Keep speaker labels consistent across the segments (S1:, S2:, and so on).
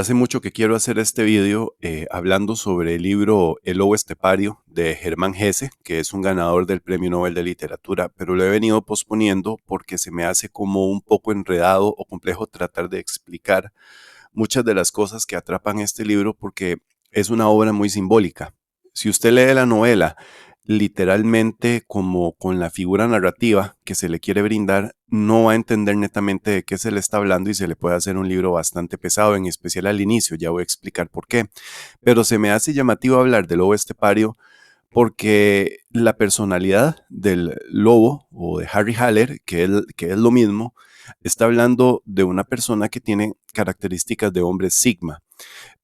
S1: Hace mucho que quiero hacer este video hablando sobre el libro El lobo estepario de Hermann Hesse, que es un ganador del Premio Nobel de Literatura, pero lo he venido posponiendo porque se me hace como un poco enredado o complejo tratar de explicar muchas de las cosas que atrapan este libro porque es una obra muy simbólica. Si usted lee la novela literalmente como con la figura narrativa que se le quiere brindar, no va a entender netamente de qué se le está hablando y se le puede hacer un libro bastante pesado, en especial al inicio, ya voy a explicar por qué. Pero se me hace llamativo hablar del lobo estepario porque la personalidad del lobo o de Harry Haller, que es lo mismo, está hablando de una persona que tiene características de hombre sigma,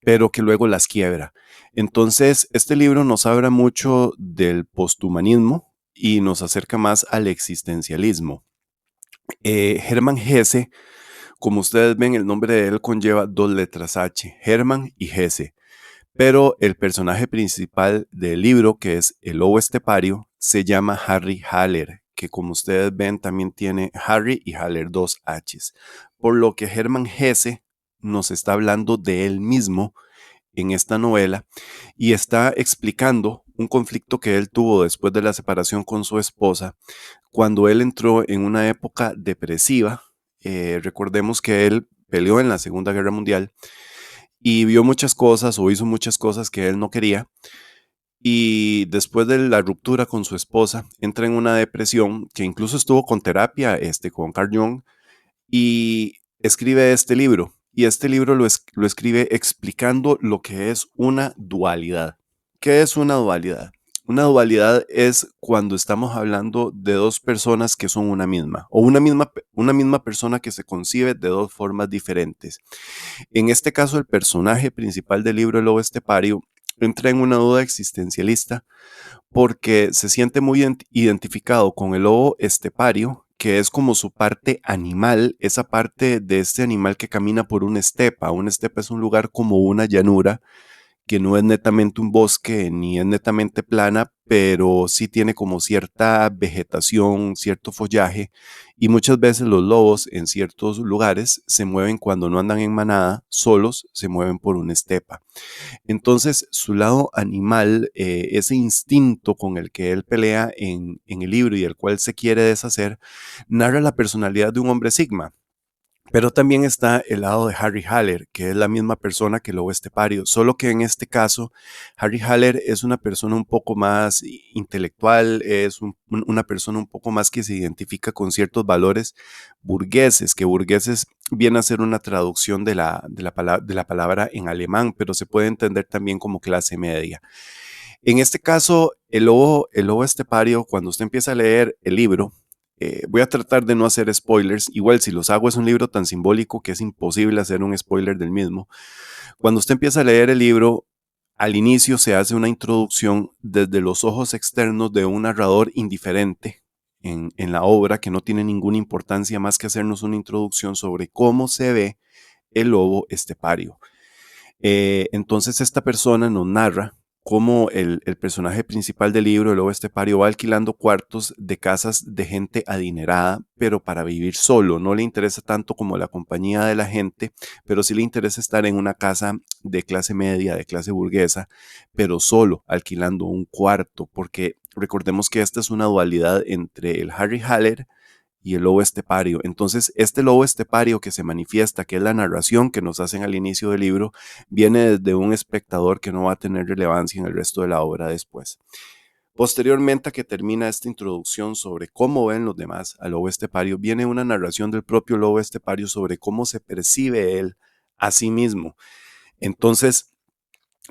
S1: pero que luego las quiebra. Entonces, este libro nos habla mucho del posthumanismo y nos acerca más al existencialismo. Hermann Hesse, como ustedes ven, el nombre de él conlleva dos letras H, Hermann y Hesse, pero el personaje principal del libro, que es el lobo estepario, se llama Harry Haller, que como ustedes ven también tiene Harry y Haller dos H's, por lo que Hermann Hesse nos está hablando de él mismo en esta novela y está explicando un conflicto que él tuvo después de la separación con su esposa, cuando él entró en una época depresiva. Recordemos que él peleó en la Segunda Guerra Mundial y vio muchas cosas o hizo muchas cosas que él no quería. Y después de la ruptura con su esposa, entra en una depresión que incluso estuvo con terapia, con Carl Jung, y escribe este libro. Y este libro lo escribe explicando lo que es una dualidad. ¿Qué es una dualidad? Una dualidad es cuando estamos hablando de dos personas que son una misma, o una misma persona que se concibe de dos formas diferentes. En este caso, el personaje principal del libro El Lobo Estepario entra en una duda existencialista porque se siente muy identificado con el lobo estepario, que es como su parte animal, esa parte de este animal que camina por una estepa. Una estepa es un lugar como una llanura que no es netamente un bosque ni es netamente plana, pero sí tiene como cierta vegetación, cierto follaje, y muchas veces los lobos en ciertos lugares se mueven cuando no andan en manada, solos se mueven por una estepa. Entonces, su lado animal, ese instinto con el que él pelea en el libro y el cual se quiere deshacer, narra la personalidad de un hombre sigma. Pero también está el lado de Harry Haller, que es la misma persona que Lobo Estepario, solo que en este caso Harry Haller es una persona un poco más intelectual, es una persona un poco más que se identifica con ciertos valores burgueses, que burgueses viene a ser una traducción de la palabra en alemán, pero se puede entender también como clase media. En este caso, el lobo estepario, cuando usted empieza a leer el libro, voy a tratar de no hacer spoilers. Igual, si los hago, es un libro tan simbólico que es imposible hacer un spoiler del mismo. Cuando usted empieza a leer el libro, al inicio se hace una introducción desde los ojos externos de un narrador indiferente en la obra que no tiene ninguna importancia más que hacernos una introducción sobre cómo se ve el lobo estepario. Entonces esta persona nos narra cómo el personaje principal del libro, el lobo estepario, va alquilando cuartos de casas de gente adinerada, pero para vivir solo. No le interesa tanto como la compañía de la gente, pero sí le interesa estar en una casa de clase media, de clase burguesa, pero solo, alquilando un cuarto, porque recordemos que esta es una dualidad entre el Harry Haller y el lobo estepario. Entonces, este lobo estepario que se manifiesta, que es la narración que nos hacen al inicio del libro, viene desde un espectador que no va a tener relevancia en el resto de la obra después. Posteriormente a que termina esta introducción sobre cómo ven los demás al lobo estepario, viene una narración del propio lobo estepario sobre cómo se percibe él a sí mismo. Entonces,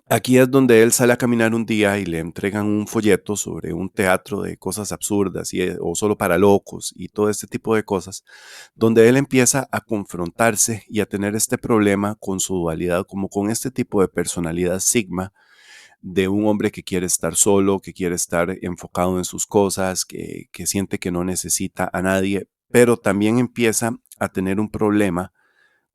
S1: aquí es donde él sale a caminar un día y le entregan un folleto sobre un teatro de cosas absurdas o solo para locos y todo este tipo de cosas, donde él empieza a confrontarse y a tener este problema con su dualidad, como con este tipo de personalidad sigma de un hombre que quiere estar solo, que quiere estar enfocado en sus cosas, que siente que no necesita a nadie, pero también empieza a tener un problema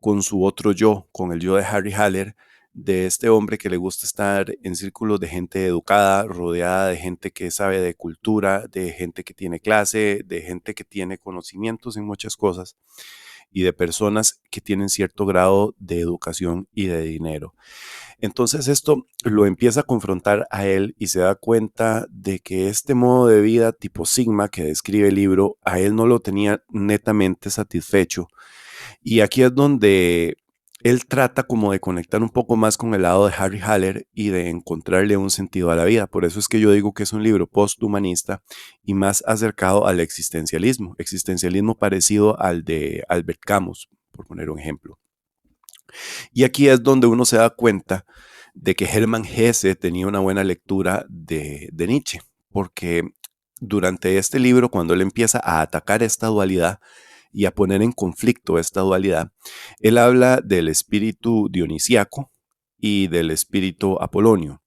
S1: con su otro yo, con el yo de Harry Haller, de este hombre que le gusta estar en círculos de gente educada, rodeada de gente que sabe de cultura, de gente que tiene clase, de gente que tiene conocimientos en muchas cosas. y de personas que tienen cierto grado de educación y de dinero. Entonces esto lo empieza a confrontar a él y se da cuenta de que este modo de vida tipo Sigma que describe el libro, a él no lo tenía netamente satisfecho. Y aquí es donde él trata como de conectar un poco más con el lado de Harry Haller y de encontrarle un sentido a la vida. Por eso es que yo digo que es un libro posthumanista y más acercado al existencialismo parecido al de Albert Camus, por poner un ejemplo. Y aquí es donde uno se da cuenta de que Hermann Hesse tenía una buena lectura de Nietzsche, porque durante este libro, cuando él empieza a atacar esta dualidad y a poner en conflicto esta dualidad, él habla del espíritu dionisiaco y del espíritu apolíneo.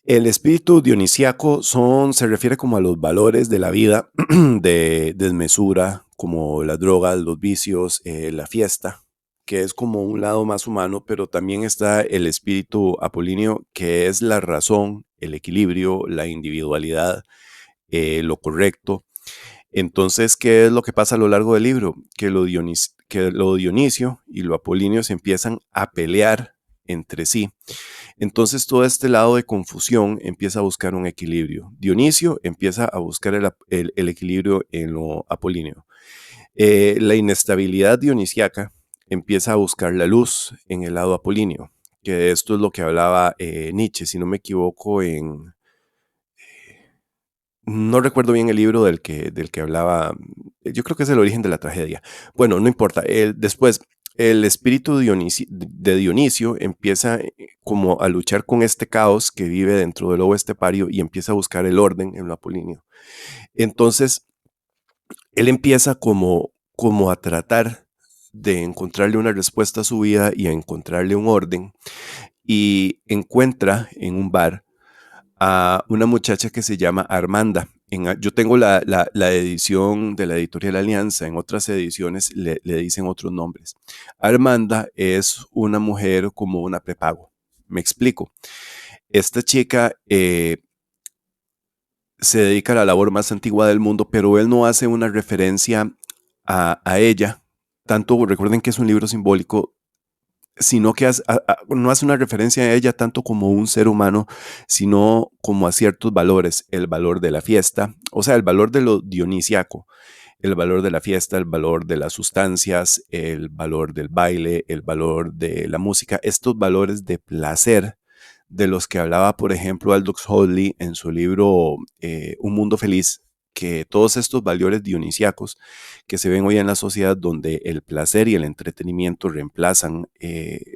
S1: El espíritu dionisiaco se refiere como a los valores de la vida, de desmesura, como las drogas, los vicios, la fiesta, que es como un lado más humano, pero también está el espíritu apolíneo, que es la razón, el equilibrio, la individualidad, lo correcto. Entonces, ¿qué es lo que pasa a lo largo del libro? Que lo Dionisio y lo apolíneo se empiezan a pelear entre sí. Entonces todo este lado de confusión empieza a buscar un equilibrio. Dionisio empieza a buscar el equilibrio en lo apolíneo. La inestabilidad dionisiaca empieza a buscar la luz en el lado apolíneo, que esto es lo que hablaba Nietzsche, si no me equivoco, no recuerdo bien el libro del que hablaba, yo creo que es el origen de la tragedia. Bueno, no importa. Después, el espíritu de Dionisio empieza como a luchar con este caos que vive dentro del lobo estepario y empieza a buscar el orden en lo apolíneo. Entonces, él empieza como a tratar de encontrarle una respuesta a su vida y a encontrarle un orden y encuentra en un bar a una muchacha que se llama Armanda. Yo tengo la edición de la editorial Alianza, en otras ediciones le dicen otros nombres. Armanda es una mujer como una prepago. Me explico. Esta chica se dedica a la labor más antigua del mundo, pero él no hace una referencia a ella. Tanto, recuerden que es un libro simbólico, sino que no hace una referencia a ella tanto como un ser humano, sino como a ciertos valores, el valor de la fiesta, o sea, el valor de lo dionisiaco, el valor de la fiesta, el valor de las sustancias, el valor del baile, el valor de la música, estos valores de placer de los que hablaba, por ejemplo, Aldous Huxley en su libro Un Mundo Feliz, que todos estos valores dionisiacos que se ven hoy en la sociedad donde el placer y el entretenimiento reemplazan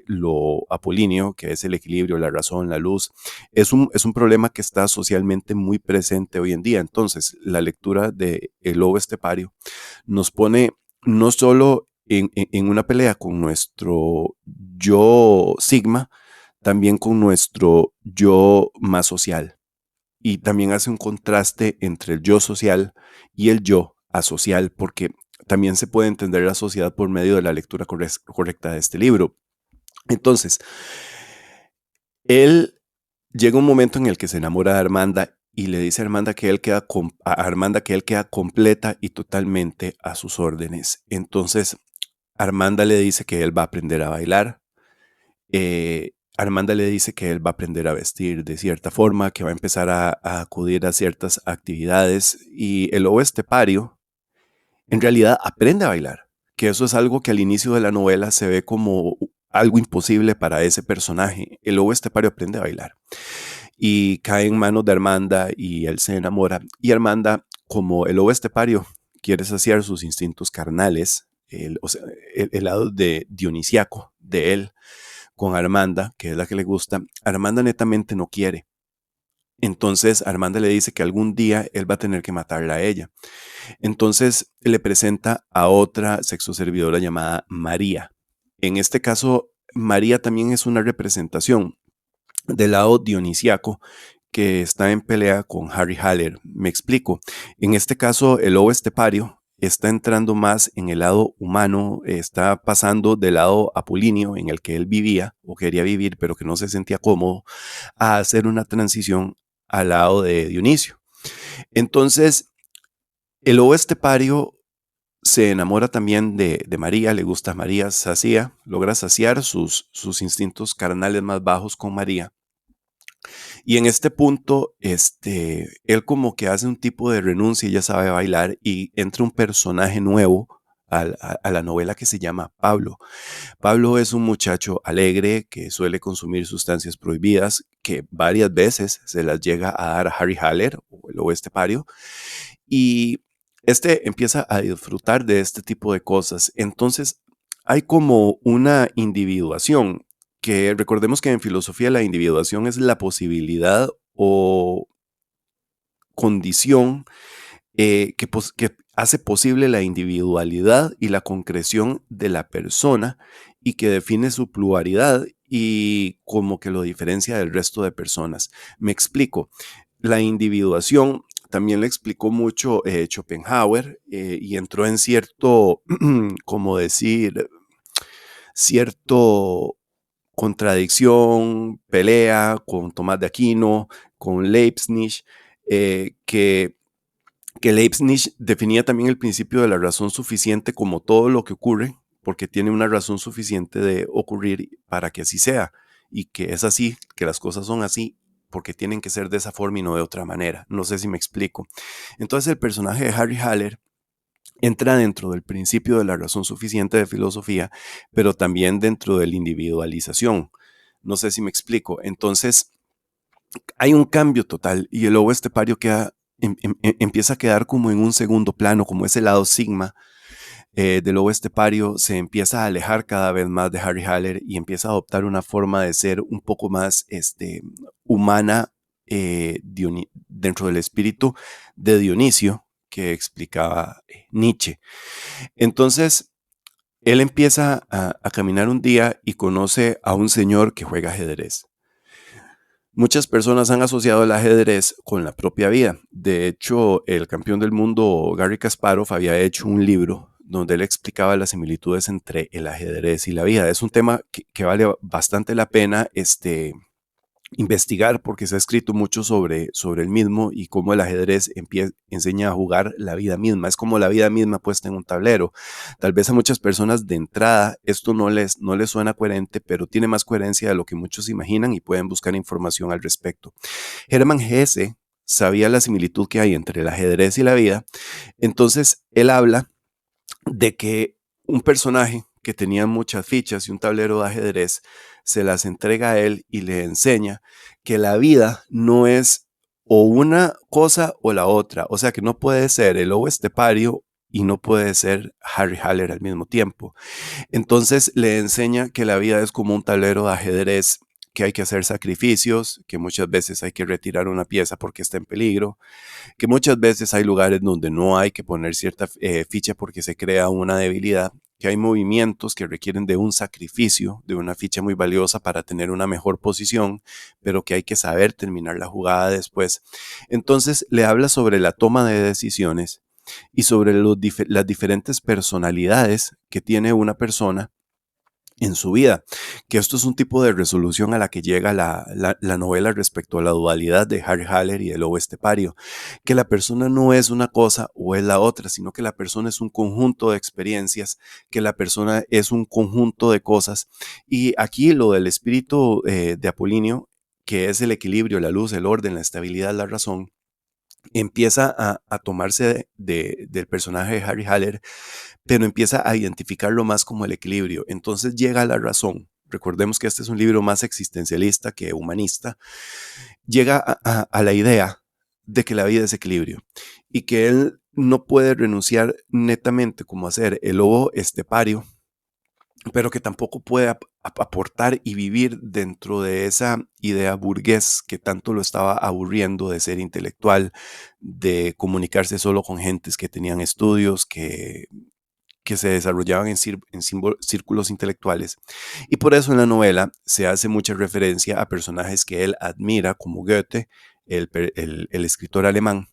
S1: lo apolíneo, que es el equilibrio, la razón, la luz, es un problema que está socialmente muy presente hoy en día. Entonces, la lectura de El Lobo Estepario nos pone no solo en una pelea con nuestro yo sigma, también con nuestro yo más social. Y también hace un contraste entre el yo social y el yo asocial, porque también se puede entender la sociedad por medio de la lectura correcta de este libro. Entonces, él llega un momento en el que se enamora de Armanda y le dice a Armanda que él queda completa y totalmente a sus órdenes. Entonces, Armanda le dice que él va a aprender a bailar. Armanda le dice que él va a aprender a vestir de cierta forma, que va a empezar a acudir a ciertas actividades y el lobo estepario en realidad aprende a bailar, que eso es algo que al inicio de la novela se ve como algo imposible para ese personaje. El lobo estepario aprende a bailar y cae en manos de Armanda y él se enamora. Y Armanda, como el lobo estepario, quiere saciar sus instintos carnales, o sea, el lado de dionisiaco de él con Armanda, que es la que le gusta. Armanda netamente no quiere. Entonces Armanda le dice que algún día él va a tener que matarla a ella. Entonces le presenta a otra sexoservidora llamada María. En este caso, María también es una representación del lado dionisiaco que está en pelea con Harry Haller. Me explico. En este caso, el lobo estepario está entrando más en el lado humano, está pasando del lado apolíneo en el que él vivía o quería vivir, pero que no se sentía cómodo, a hacer una transición al lado de Dionisio. Entonces, el lobo estepario se enamora también de María, le gusta María, logra saciar sus instintos carnales más bajos con María. Y en este punto, él como que hace un tipo de renuncia, ella sabe bailar y entra un personaje nuevo a la novela que se llama Pablo. Pablo es un muchacho alegre que suele consumir sustancias prohibidas, que varias veces se las llega a dar a Harry Haller o el lobo estepario, y empieza a disfrutar de este tipo de cosas. Entonces, hay como una individuación, que recordemos que en filosofía la individuación es la posibilidad o condición que hace posible la individualidad y la concreción de la persona y que define su pluralidad y como que lo diferencia del resto de personas. Me explico. La individuación también le explicó mucho Schopenhauer y entró en cierto, como decir, cierto contradicción, pelea con Tomás de Aquino, con Leibniz, que Leibniz definía también el principio de la razón suficiente como todo lo que ocurre, porque tiene una razón suficiente de ocurrir para que así sea, y que es así, que las cosas son así, porque tienen que ser de esa forma y no de otra manera. No sé si me explico. Entonces el personaje de Harry Haller entra dentro del principio de la razón suficiente de filosofía, pero también dentro de la individualización. No sé si me explico. Entonces, hay un cambio total y el lobo estepario empieza a quedar como en un segundo plano, como ese lado sigma del lobo estepario se empieza a alejar cada vez más de Harry Haller y empieza a adoptar una forma de ser un poco más humana dentro del espíritu de Dionisio que explicaba Nietzsche. Entonces, él empieza a caminar un día y conoce a un señor que juega ajedrez. Muchas personas han asociado el ajedrez con la propia vida. De hecho, el campeón del mundo Garry Kasparov había hecho un libro donde él explicaba las similitudes entre el ajedrez y la vida. Es un tema que vale bastante la pena investigar porque se ha escrito mucho sobre el mismo y cómo el ajedrez enseña a jugar la vida misma. Es como la vida misma puesta en un tablero. Tal vez a muchas personas de entrada esto no les suena coherente, pero tiene más coherencia de lo que muchos imaginan y pueden buscar información al respecto. Hermann Hesse sabía la similitud que hay entre el ajedrez y la vida, entonces él habla de que un personaje que tenía muchas fichas y un tablero de ajedrez se las entrega a él y le enseña que la vida no es o una cosa o la otra, o sea que no puede ser el lobo estepario y no puede ser Harry Haller al mismo tiempo. Entonces le enseña que la vida es como un tablero de ajedrez, que hay que hacer sacrificios, que muchas veces hay que retirar una pieza porque está en peligro, que muchas veces hay lugares donde no hay que poner cierta ficha porque se crea una debilidad, que hay movimientos que requieren de un sacrificio, de una ficha muy valiosa para tener una mejor posición, pero que hay que saber terminar la jugada después. Entonces le habla sobre la toma de decisiones y sobre las diferentes personalidades que tiene una persona en su vida, que esto es un tipo de resolución a la que llega la novela respecto a la dualidad de Harry Haller y el lobo estepario, que la persona no es una cosa o es la otra, sino que la persona es un conjunto de experiencias, que la persona es un conjunto de cosas. Y aquí lo del espíritu de Apolinio, que es el equilibrio, la luz, el orden, la estabilidad, la razón, empieza a tomarse del personaje de Harry Haller, pero empieza a identificarlo más como el equilibrio. Entonces llega a la razón. Recordemos que este es un libro más existencialista que humanista. Llega a la idea de que la vida es equilibrio y que él no puede renunciar netamente como hacer el lobo estepario, pero que tampoco puede aportar y vivir dentro de esa idea burgués que tanto lo estaba aburriendo de ser intelectual, de comunicarse solo con gentes que tenían estudios, que se desarrollaban en círculos intelectuales. Y por eso en la novela se hace mucha referencia a personajes que él admira, como Goethe, el escritor alemán.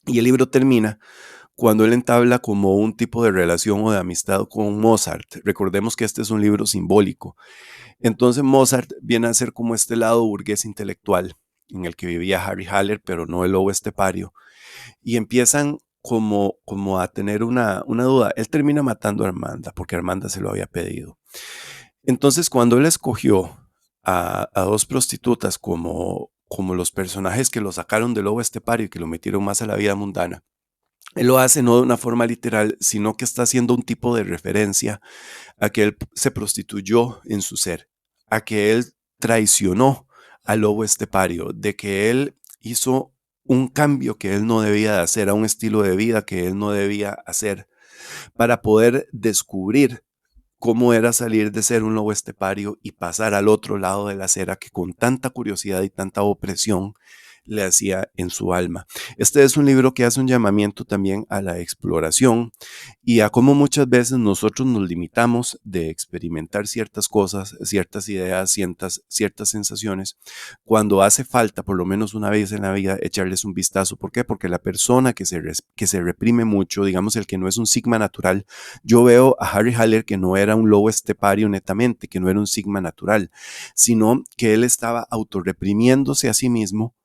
S1: Y el libro termina cuando él entabla como un tipo de relación o de amistad con Mozart. Recordemos que este es un libro simbólico. Entonces Mozart viene a ser como este lado burgués intelectual en el que vivía Harry Haller, pero no el lobo estepario. Y empiezan como a tener una duda. Él termina matando a Armanda porque Armanda se lo había pedido. Entonces, cuando él escogió a dos prostitutas como los personajes que lo sacaron del lobo estepario y que lo metieron más a la vida mundana, él lo hace no de una forma literal, sino que está haciendo un tipo de referencia a que él se prostituyó en su ser, a que él traicionó al lobo estepario, de que él hizo un cambio que él no debía de hacer, a un estilo de vida que él no debía hacer, para poder descubrir cómo era salir de ser un lobo estepario y pasar al otro lado de la acera que con tanta curiosidad y tanta opresión le hacía en su alma. Este es un libro que hace un llamamiento también a la exploración y a cómo muchas veces nosotros nos limitamos de experimentar ciertas cosas, ciertas ideas, ciertas sensaciones, cuando hace falta, por lo menos una vez en la vida, echarles un vistazo. ¿Por qué? Porque la persona que se reprime mucho, digamos el que no es un sigma natural, yo veo a Harry Haller que no era un lobo estepario netamente, que no era un sigma natural, sino que él estaba autorreprimiéndose a sí mismo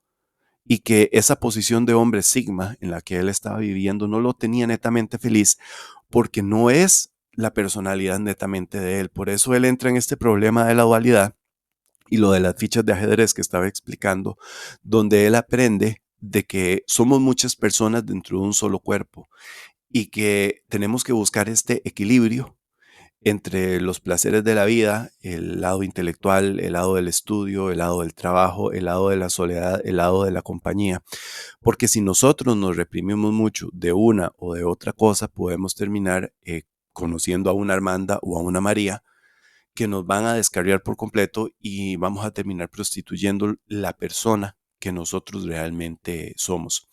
S1: y que esa posición de hombre sigma en la que él estaba viviendo no lo tenía netamente feliz porque no es la personalidad netamente de él. Por eso él entra en este problema de la dualidad y lo de las fichas de ajedrez que estaba explicando, donde él aprende de que somos muchas personas dentro de un solo cuerpo y que tenemos que buscar este equilibrio entre los placeres de la vida, el lado intelectual, el lado del estudio, el lado del trabajo, el lado de la soledad, el lado de la compañía. Porque si nosotros nos reprimimos mucho de una o de otra cosa, podemos terminar conociendo a una Armanda o a una María que nos van a descarriar por completo y vamos a terminar prostituyendo la persona que nosotros realmente somos.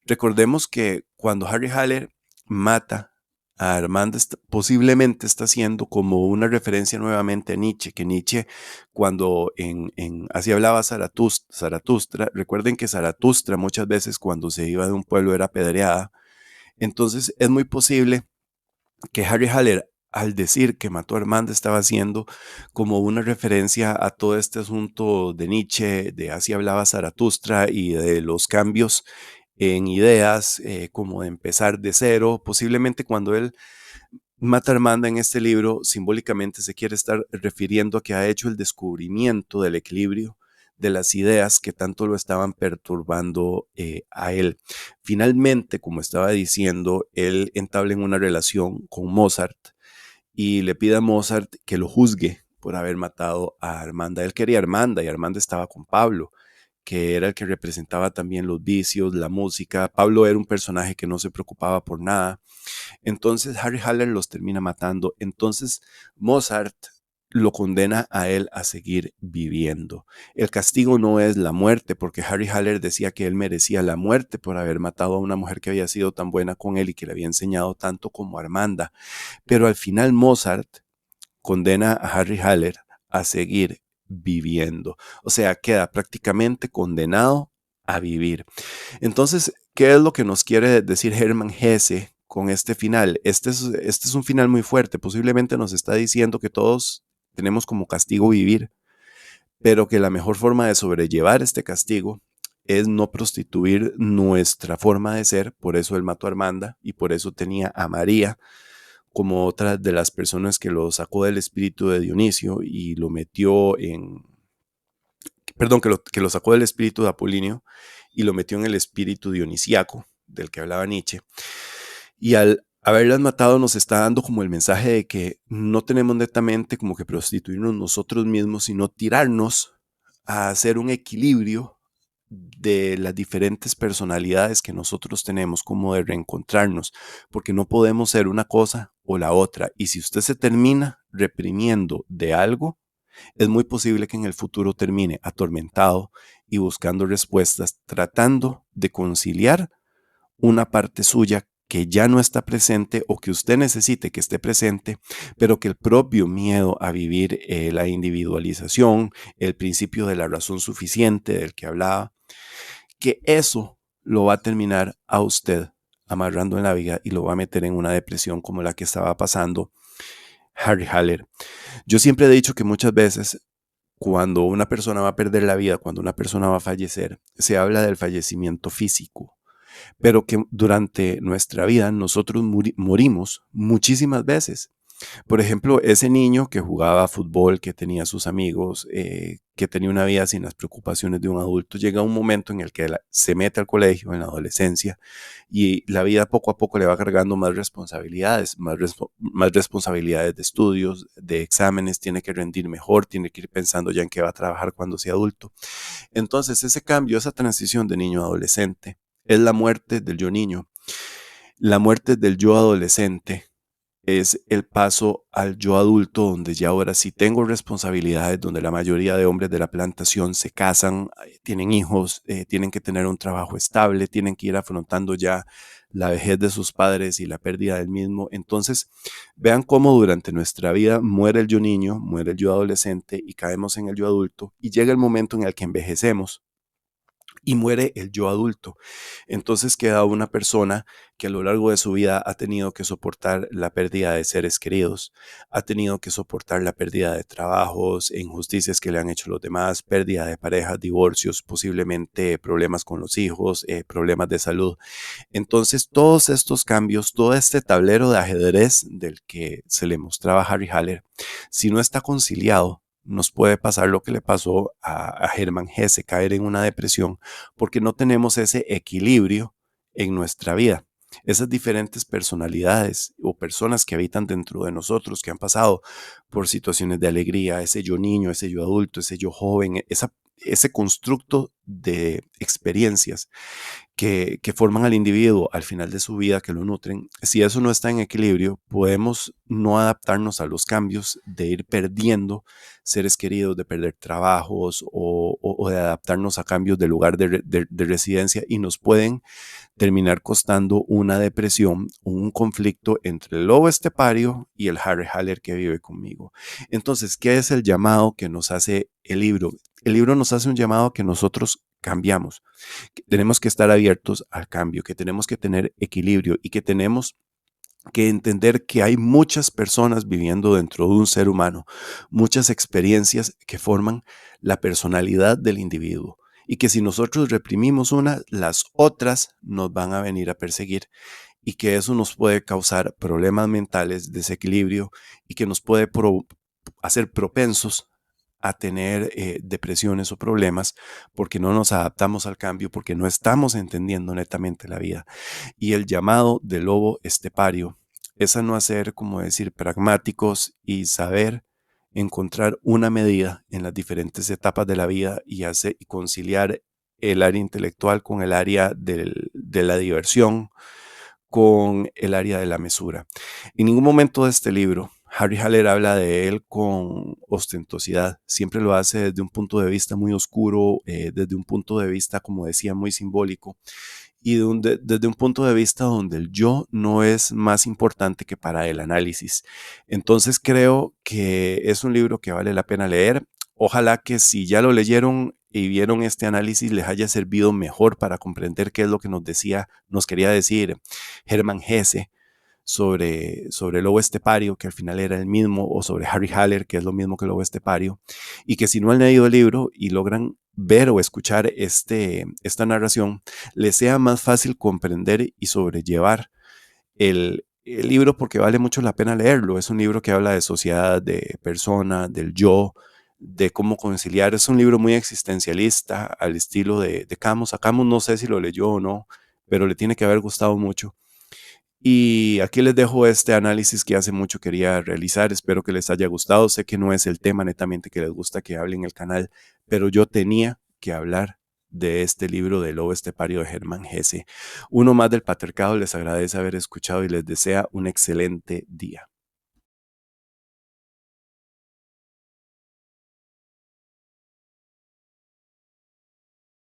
S1: Recordemos que cuando Harry Haller mata a Armanda, posiblemente está haciendo como una referencia nuevamente a Nietzsche, que Nietzsche, cuando así hablaba Zaratustra, recuerden que Zaratustra muchas veces cuando se iba de un pueblo era apedreada, entonces es muy posible que Harry Haller, al decir que mató a Armanda, estaba haciendo como una referencia a todo este asunto de Nietzsche, de así hablaba Zaratustra y de los cambios en ideas, como de empezar de cero. Posiblemente cuando él mata a Armanda en este libro, simbólicamente se quiere estar refiriendo a que ha hecho el descubrimiento del equilibrio de las ideas que tanto lo estaban perturbando a él. Finalmente, como estaba diciendo, él entabla en una relación con Mozart y le pide a Mozart que lo juzgue por haber matado a Armanda. Él quería a Armanda y Armanda estaba con Pablo, que era el que representaba también los vicios, la música. Pablo era un personaje que no se preocupaba por nada. Entonces Harry Haller los termina matando. Entonces Mozart lo condena a él a seguir viviendo. El castigo no es la muerte, porque Harry Haller decía que él merecía la muerte por haber matado a una mujer que había sido tan buena con él y que le había enseñado tanto como Armanda. Pero al final Mozart condena a Harry Haller a seguir viviendo. O sea, queda prácticamente condenado a vivir. Entonces, ¿qué es lo que nos quiere decir Hermann Hesse con este final? Este es un final muy fuerte. Posiblemente nos está diciendo que todos tenemos como castigo vivir, pero que la mejor forma de sobrellevar este castigo es no prostituir nuestra forma de ser. Por eso él mató a Armanda y por eso tenía a María como otra de las personas que lo sacó del espíritu de Dionisio y lo metió perdón, que lo sacó del espíritu de Apolinio y lo metió en el espíritu dionisiaco del que hablaba Nietzsche. Y al haberlas matado nos está dando como el mensaje de que no tenemos netamente como que prostituirnos nosotros mismos, sino tirarnos a hacer un equilibrio de las diferentes personalidades que nosotros tenemos, como de reencontrarnos, porque no podemos ser una cosa o la otra. Y si usted se termina reprimiendo de algo, es muy posible que en el futuro termine atormentado y buscando respuestas, tratando de conciliar una parte suya que ya no está presente o que usted necesite que esté presente, pero que el propio miedo a vivir la individualización, el principio de la razón suficiente del que hablaba, que eso lo va a terminar a usted amarrando en la vida y lo va a meter en una depresión como la que estaba pasando Harry Haller. Yo siempre he dicho que muchas veces cuando una persona va a perder la vida, cuando una persona va a fallecer, se habla del fallecimiento físico, pero que durante nuestra vida nosotros morimos muchísimas veces. Por ejemplo, ese niño que jugaba fútbol, que tenía sus amigos, que tenía una vida sin las preocupaciones de un adulto, llega un momento en el que se mete al colegio, en la adolescencia, y la vida poco a poco le va cargando más responsabilidades, más responsabilidades de estudios, de exámenes, tiene que rendir mejor, tiene que ir pensando ya en qué va a trabajar cuando sea adulto. Entonces, ese cambio, esa transición de niño a adolescente, es la muerte del yo niño. La muerte del yo adolescente es el paso al yo adulto, donde ya ahora sí tengo responsabilidades, donde la mayoría de hombres de la plantación se casan, tienen hijos, tienen que tener un trabajo estable, tienen que ir afrontando ya la vejez de sus padres y la pérdida del mismo. Entonces, vean cómo durante nuestra vida muere el yo niño, muere el yo adolescente y caemos en el yo adulto y llega el momento en el que envejecemos y muere el yo adulto. Entonces queda una persona que a lo largo de su vida ha tenido que soportar la pérdida de seres queridos, ha tenido que soportar la pérdida de trabajos, injusticias que le han hecho los demás, pérdida de parejas, divorcios, posiblemente problemas con los hijos, problemas de salud. Entonces todos estos cambios, todo este tablero de ajedrez del que se le mostraba a Harry Haller, si no está conciliado, nos puede pasar lo que le pasó a Hermann Hesse, caer en una depresión, porque no tenemos ese equilibrio en nuestra vida. Esas diferentes personalidades o personas que habitan dentro de nosotros, que han pasado por situaciones de alegría, ese yo niño, ese yo adulto, ese yo joven, ese constructo de experiencias que forman al individuo al final de su vida, que lo nutren, si eso no está en equilibrio, podemos no adaptarnos a los cambios, de ir perdiendo seres queridos, de perder trabajos o de adaptarnos a cambios de lugar de residencia y nos pueden terminar costando una depresión, un conflicto entre el lobo estepario y el Harry Haller que vive conmigo. Entonces, ¿qué es el llamado que nos hace el libro? El libro nos hace un llamado que nosotros cambiamos, que tenemos que estar abiertos al cambio, que tenemos que tener equilibrio y que tenemos que entender que hay muchas personas viviendo dentro de un ser humano, muchas experiencias que forman la personalidad del individuo y que si nosotros reprimimos una, las otras nos van a venir a perseguir y que eso nos puede causar problemas mentales, desequilibrio y que nos puede hacer propensos a tener depresiones o problemas porque no nos adaptamos al cambio, porque no estamos entendiendo netamente la vida. Y el llamado del lobo estepario es a no hacer, como decir, pragmáticos y saber encontrar una medida en las diferentes etapas de la vida y conciliar el área intelectual con el área de la diversión, con el área de la mesura. En ningún momento de este libro, Harry Haller habla de él con ostentosidad. Siempre lo hace desde un punto de vista muy oscuro, desde un punto de vista, como decía, muy simbólico y desde un punto de vista donde el yo no es más importante que para el análisis. Entonces creo que es un libro que vale la pena leer. Ojalá que si ya lo leyeron y vieron este análisis les haya servido mejor para comprender qué es lo que nos quería decir Hermann Hesse sobre el lobo estepario, que al final era el mismo, o sobre Harry Haller, que es lo mismo que el lobo estepario, y que si no han leído el libro y logran ver o escuchar esta narración, les sea más fácil comprender y sobrellevar el libro porque vale mucho la pena leerlo. Es un libro que habla de sociedad, de persona, del yo, de cómo conciliar. Es un libro muy existencialista al estilo de Camus. A Camus no sé si lo leyó o no, pero le tiene que haber gustado mucho. Y aquí les dejo este análisis que hace mucho quería realizar. Espero que les haya gustado. Sé que no es el tema netamente que les gusta que hable en el canal, pero yo tenía que hablar de este libro de Lobo Estepario de Hermann Hesse. Uno más del Patriarcado les agradece haber escuchado y les desea un excelente día.